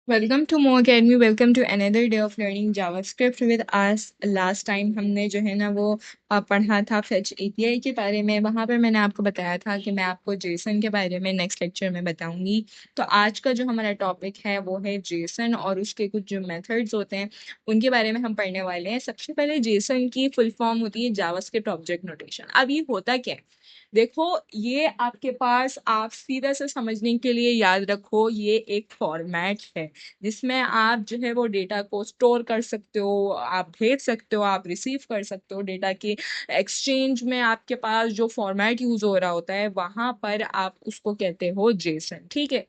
Welcome to Mo Academy. Welcome to another day of learning JavaScript with us. Last time हमने जो है ना वो पढ़ा था फेच एपीआई के बारे में। वहाँ पर मैंने आपको बताया था कि मैं आपको जेसन के बारे में नेक्स्ट लेक्चर में बताऊंगी। तो आज का जो हमारा टॉपिक है वो है जेसन और उसके कुछ जो मेथड्स होते हैं उनके बारे में हम पढ़ने वाले हैं। सबसे पहले जेसन की फुल फॉर्म होती है जावास्क्रिप्ट ऑब्जेक्ट नोटेशन। अब ये होता क्या है, देखो, ये आपके पास, आप सीधा से समझने के लिए याद रखो, ये एक फॉर्मेट है जिसमें आप जो है वो डेटा को स्टोर कर सकते हो, आप भेज सकते हो, आप रिसीव कर सकते हो। डेटा के एक्सचेंज में आपके पास जो फॉर्मेट यूज हो रहा होता है वहां पर आप उसको कहते हो जेसन। ठीक है।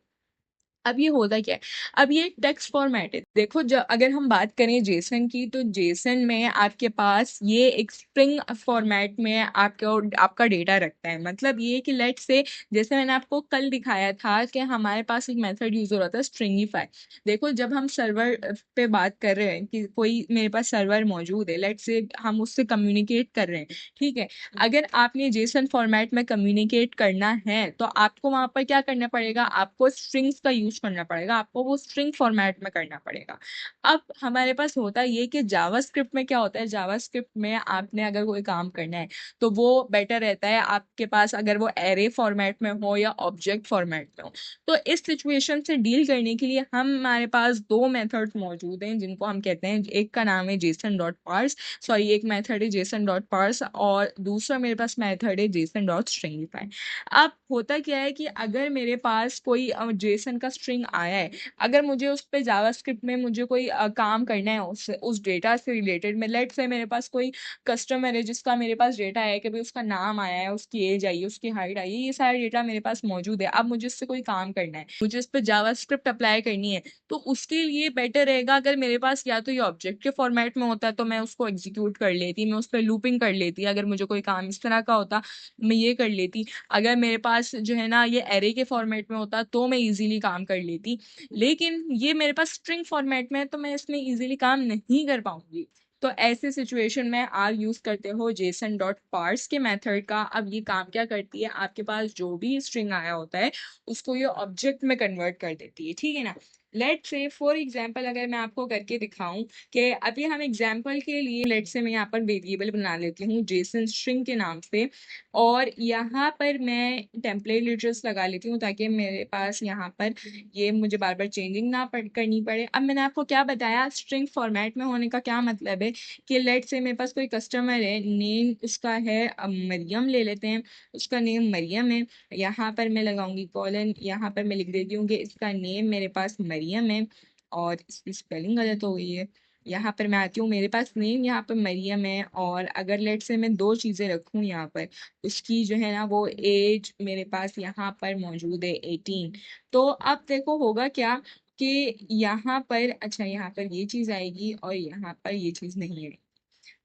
अब ये होता क्या है, अब ये टेक्स्ट फॉर्मेट है। देखो, जब अगर हम बात करें जेसन की, तो जेसन में आपके पास ये एक स्ट्रिंग फॉर्मेट में आपका डेटा रखता है। मतलब ये कि लेट से, जैसे मैंने आपको कल दिखाया था कि हमारे पास एक मेथड यूज हो रहा था स्ट्रिंगीफाई। देखो, जब हम सर्वर पे बात कर रहे हैं कि कोई मेरे पास सर्वर मौजूद है, लेट से हम उससे कम्युनिकेट कर रहे हैं। ठीक है। अगर आपने जेसन फॉर्मेट में कम्युनिकेट करना है तो आपको वहां पर क्या करना पड़ेगा, आपको स्ट्रिंग्स का यूज करना पड़ेगा, आपको वो स्ट्रिंग फॉर्मेट में करना पड़ेगा। अब हमारे पास होता ये कि जावास्क्रिप्ट में क्या होता है, जावास्क्रिप्ट में आपने अगर कोई काम करना है तो वो बेटर रहता है आपके पास अगर वो एरे फॉर्मेट में हो या ऑब्जेक्ट फॉर्मेट में हो। तो इस सिचुएशन से डील करने के लिए हमारे पास दो मेथड्स मौजूद हैं जिनको हम कहते हैं, एक का नाम है जेसन डॉट पार्स, सॉरी, एक मेथड है जेसन डॉट पार्स और दूसरा मेरे पास मेथड है जेसन डॉट स्ट्रिंगीफाई। अब होता क्या है कि अगर मेरे पास कोई जेसन का स्ट्रिंग आया है, अगर मुझे उस पे जावास्क्रिप्ट में मुझे कोई काम करना है उस डेटा से रिलेटेड में, लेट से मेरे पास कोई कस्टमर है जिसका मेरे पास डेटा है कि भाई उसका नाम आया है, उसकी एज आई है, उसकी हाइट आई है, ये सारा डेटा मेरे पास मौजूद है। अब मुझे उससे कोई काम करना है, मुझे इस पर जावास्क्रिप्ट अप्लाई करनी है, तो उसके लिए बेटर रहेगा अगर मेरे पास या तो ये ऑब्जेक्ट के फॉर्मेट में होता तो मैं उसको एग्जीक्यूट कर लेती, मैं उस पर लूपिंग कर लेती। अगर मुझे कोई काम इस तरह का होता मैं ये कर लेती। अगर मेरे पास जो है ना ये एरे के फॉर्मेट में होता तो मैं इजीली काम कर लेती। लेकिन ये मेरे पास स्ट्रिंग फॉर्मेट में है तो मैं इसमें इजीली काम नहीं कर पाऊंगी। तो ऐसे सिचुएशन में आप यूज करते हो जेसन डॉट पार्स के मेथड का। अब ये काम क्या करती है, आपके पास जो भी स्ट्रिंग आया होता है उसको ये ऑब्जेक्ट में कन्वर्ट कर देती है। ठीक है ना। लेट से फॉर एग्जाम्पल अगर मैं आपको करके दिखाऊं कि अभी हम एग्जाम्पल के लिए, लेट से मैं यहाँ पर वेरिएबल बना लेती हूँ जेसन स्ट्रिंग के नाम से, और यहाँ पर मैं टेम्पलेट लिटर्स लगा लेती हूँ ताकि मेरे पास यहाँ पर ये मुझे बार बार चेंजिंग ना करनी पड़े। अब मैंने आपको क्या बताया, स्ट्रिंग फॉर्मेट में होने का क्या मतलब है कि लेट से मेरे पास कोई कस्टमर है, नेम उसका है मरियम ले लेते हैं, उसका नेम मरियम है। यहाँ पर मैं लगाऊंगी कॉलन, यहाँ पर मैं लिख देती हूँ कि इसका नेम मेरे पास मरियम है और इसकी स्पेलिंग गलत हो गई है। यहाँ पर मैं आती हूँ, मेरे पास नेम यहाँ पर मरियम है, और अगर लेट से मैं दो चीज़ें रखूँ यहाँ पर, उसकी जो है ना वो एज मेरे पास यहाँ पर मौजूद है 18। तो अब देखो होगा क्या कि यहाँ पर, अच्छा, यहाँ पर ये चीज़ आएगी और यहाँ पर ये चीज़ नहीं है।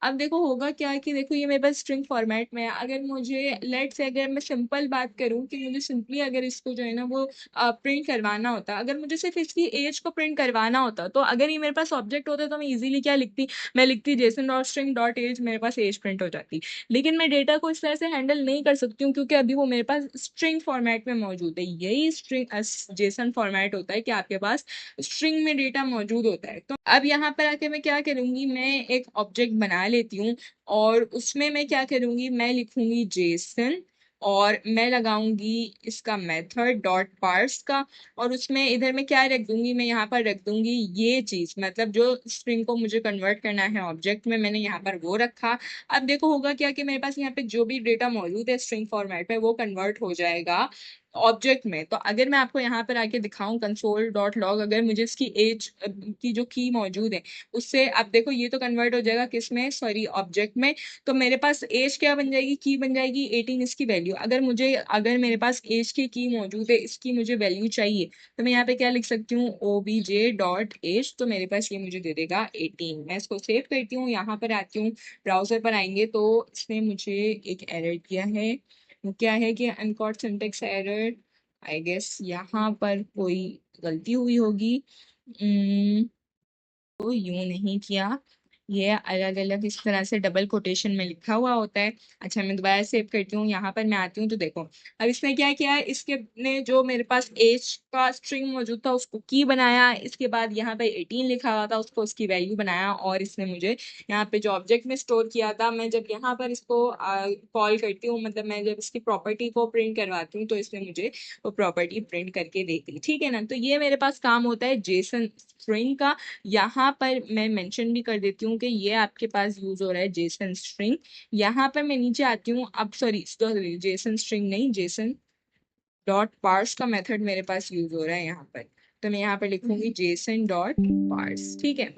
अब देखो होगा क्या कि देखो ये मेरे पास स्ट्रिंग फॉर्मेट में है। अगर मुझे लेट से, अगर मैं सिंपल बात करूं कि मुझे सिंपली अगर इसको जो है ना वो प्रिंट करवाना होता, अगर मुझे सिर्फ इसकी एज को प्रिंट करवाना होता, तो अगर ये मेरे पास ऑब्जेक्ट होता तो मैं इजीली क्या लिखती, मैं लिखती JSON dot string dot age, मेरे पास एज प्रिंट हो जाती। लेकिन मैं डेटा को इस तरह से हैंडल नहीं कर सकती हूँ क्योंकि अभी वो मेरे पास स्ट्रिंग फॉर्मेट में मौजूद है। यही स्ट्रिंग जेसन फॉर्मेट होता है कि आपके पास स्ट्रिंग में डेटा मौजूद होता है। तो अब यहाँ पर आके मैं क्या करूंगी, मैं एक ऑब्जेक्ट बना लेती हूँ और उसमें मैं क्या करूंगी, मैं लिखूंगी जेसन और मैं लगाऊंगी इसका मेथड डॉट पार्स का, और उसमें इधर मैं क्या रख दूंगी, मैं यहाँ पर रख दूंगी ये चीज, मतलब जो स्ट्रिंग को मुझे कन्वर्ट करना है ऑब्जेक्ट में, मैंने यहाँ पर वो रखा। अब देखो होगा क्या कि मेरे पास यहाँ पे जो भी डेटा मौजूद है स्ट्रिंग फॉर्मेट में वो कन्वर्ट हो जाएगा ऑब्जेक्ट में। तो अगर मैं आपको यहाँ पर आके दिखाऊं कंसोल डॉट लॉग, अगर मुझे इसकी एज की जो की मौजूद है उससे, अब देखो ये तो कन्वर्ट हो जाएगा किस में, सॉरी, ऑब्जेक्ट में। तो मेरे पास एज क्या बन जाएगी, की बन जाएगी 18, इसकी वैल्यू। अगर मेरे पास एज की मौजूद है, इसकी मुझे वैल्यू चाहिए, तो मैं यहाँ पे क्या लिख सकती हूँ, obj डॉट एज, तो मेरे पास ये मुझे दे देगा 18। मैं इसको सेव करती हूँ, यहाँ पर आती हूँ, ब्राउजर पर आएंगे तो इसने मुझे एक एरर दिया है। वो क्या है कि uncaught syntax error, I guess यहाँ पर कोई गलती हुई होगी। तो यूं नहीं किया, ये अलग अलग इस तरह से डबल कोटेशन में लिखा हुआ होता है। अच्छा, मैं दोबारा सेव करती हूँ, यहाँ पर मैं आती हूँ तो देखो अब इसने क्या किया है, इसके ने जो मेरे पास एज का स्ट्रिंग मौजूद था उसको की बनाया, इसके बाद यहाँ पे 18 लिखा हुआ था उसको उसकी वैल्यू बनाया, और इसने मुझे यहाँ पे जो ऑब्जेक्ट में स्टोर किया था, मैं जब यहाँ पर इसको कॉल करती हूँ, मतलब मैं जब इसकी प्रॉपर्टी को प्रिंट करवाती हूँ तो इसने मुझे वो प्रॉपर्टी प्रिंट करके देती, ठीक है ना। तो ये मेरे पास काम होता है जेसन स्ट्रिंग का। यहाँ पर मैं मेंशन भी कर देती हूँ कि ये आपके पास यूज हो रहा है जेसन स्ट्रिंग। यहाँ पर मैं नीचे आती हूँ, अब सॉरी जेसन स्ट्रिंग नहीं, जेसन डॉट पार्स का मेथड मेरे पास यूज हो रहा है यहाँ पर। तो मैं यहाँ पर लिखूंगी जेसन डॉट पार्स, ठीक है।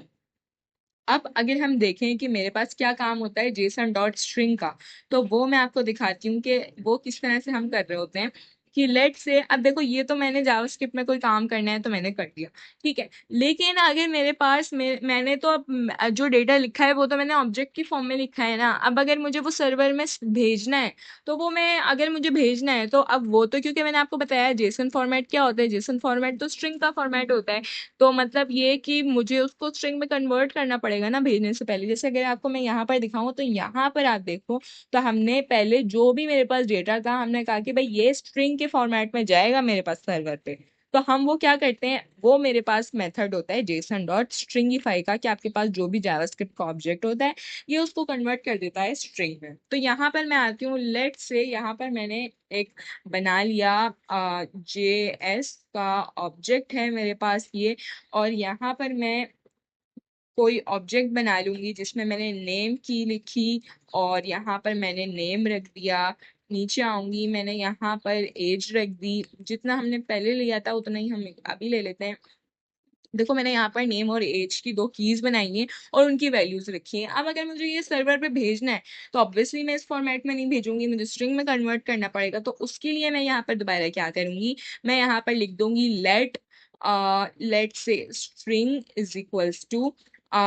अब अगर हम देखें कि मेरे पास क्या काम होता है जेसन डॉट स्ट्रिंग का, तो वो मैं आपको दिखाती हूँ कि वो किस तरह से हम कर रहे होते हैं। कि लेट से, अब देखो ये तो मैंने जावास्क्रिप्ट में कोई काम करना है तो मैंने कर दिया, ठीक है। लेकिन अगर मेरे पास मैंने तो अब जो डेटा लिखा है वो तो मैंने ऑब्जेक्ट की फॉर्म में लिखा है ना। अब अगर मुझे वो सर्वर में भेजना है, तो वो मैं अगर मुझे भेजना है तो अब वो तो, क्योंकि मैंने आपको बताया जेसन फॉर्मेट क्या होता है, जेसन फॉर्मेट तो स्ट्रिंग का फॉर्मेट होता है। तो मतलब ये कि मुझे उसको स्ट्रिंग में कन्वर्ट करना पड़ेगा ना भेजने से पहले। जैसे अगर आपको मैं यहाँ पर दिखाऊं तो यहाँ पर आप देखो, तो हमने पहले जो भी मेरे पास डेटा था हमने कहा कि भाई ये स्ट्रिंग के फॉर्मेट में जाएगा मेरे पास सर्वर पे। तो हम वो क्या करते हैं, वो मेरे पास मेथड होता है जेसन डॉट स्ट्रिंगिफाई का, कि आपके पास जो भी जावास्क्रिप्ट का ऑब्जेक्ट होता है ये उसको कन्वर्ट कर देता है स्ट्रिंग में। तो यहाँ पर मैं आती हूँ, लेट से यहाँ पर मैंने एक बना लिया जे एस का ऑब्जेक्ट है मेरे पास ये, और यहाँ पर मैं कोई ऑब्जेक्ट बना लूंगी जिसमें मैंने नेम की लिखी, और यहाँ पर मैंने नेम रख दिया। नीचे आऊंगी, मैंने यहाँ पर एज रख दी, जितना हमने पहले लिया था उतना ही हम अभी ले लेते हैं। देखो मैंने यहाँ पर नेम और एज की दो कीज बनाई हैं और उनकी वैल्यूज रखी हैं। अब अगर मुझे ये सर्वर पे भेजना है तो ऑब्वियसली मैं इस फॉर्मेट में नहीं भेजूंगी, मुझे स्ट्रिंग में कन्वर्ट करना पड़ेगा। तो उसके लिए मैं यहाँ पर दोबारा क्या करूंगी, मैं यहाँ पर लिख दूंगी लेट से स्ट्रिंग इज इक्वल्स टू,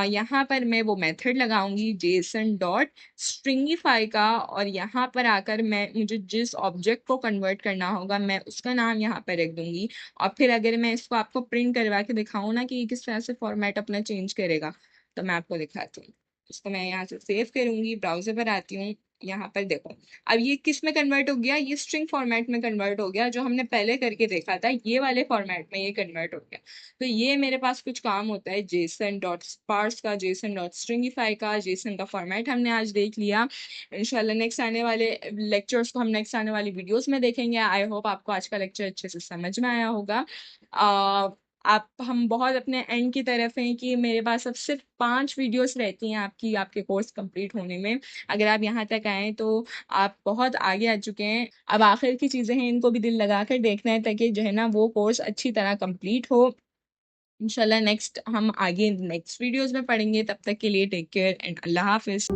यहाँ पर मैं वो मेथड लगाऊंगी जेसन डॉट स्ट्रिंगिफाई का, और यहाँ पर आकर मैं मुझे जिस ऑब्जेक्ट को कन्वर्ट करना होगा मैं उसका नाम यहाँ पर रख दूंगी। और फिर अगर मैं इसको आपको प्रिंट करवा के दिखाऊं ना कि ये किस तरह से फॉर्मेट अपना चेंज करेगा, तो मैं आपको दिखाती हूँ। इसको मैं यहाँ से सेव करूंगी, ब्राउजर पर आती हूँ, यहाँ पर देखो अब ये किस में कन्वर्ट हो गया, ये स्ट्रिंग फॉर्मेट में कन्वर्ट हो गया, जो हमने पहले करके देखा था ये वाले फॉर्मेट में ये कन्वर्ट हो गया। तो ये मेरे पास कुछ काम होता है जेसन डॉट पार्स का, जेसन डॉट स्ट्रिंगिफाई का। जेसन का फॉर्मेट हमने आज देख लिया। इंशाल्लाह नेक्स्ट आने वाले लेक्चर्स को हम नेक्स्ट आने वाली वीडियोस में देखेंगे। आई होप आपको आज का लेक्चर अच्छे से समझ में आया होगा। आप हम बहुत अपने एंड की तरफ हैं कि मेरे पास अब सिर्फ 5 वीडियोस रहती हैं आपकी, आपके कोर्स कंप्लीट होने में। अगर आप यहाँ तक आए तो आप बहुत आगे आ चुके हैं। अब आखिर की चीज़ें हैं, इनको भी दिल लगा कर देखना है ताकि जो है ना वो कोर्स अच्छी तरह कंप्लीट हो। इंशाल्लाह नेक्स्ट हम आगे नेक्स्ट वीडियोस में पढ़ेंगे। तब तक के लिए टेक केयर एंड अल्लाह हाफिज।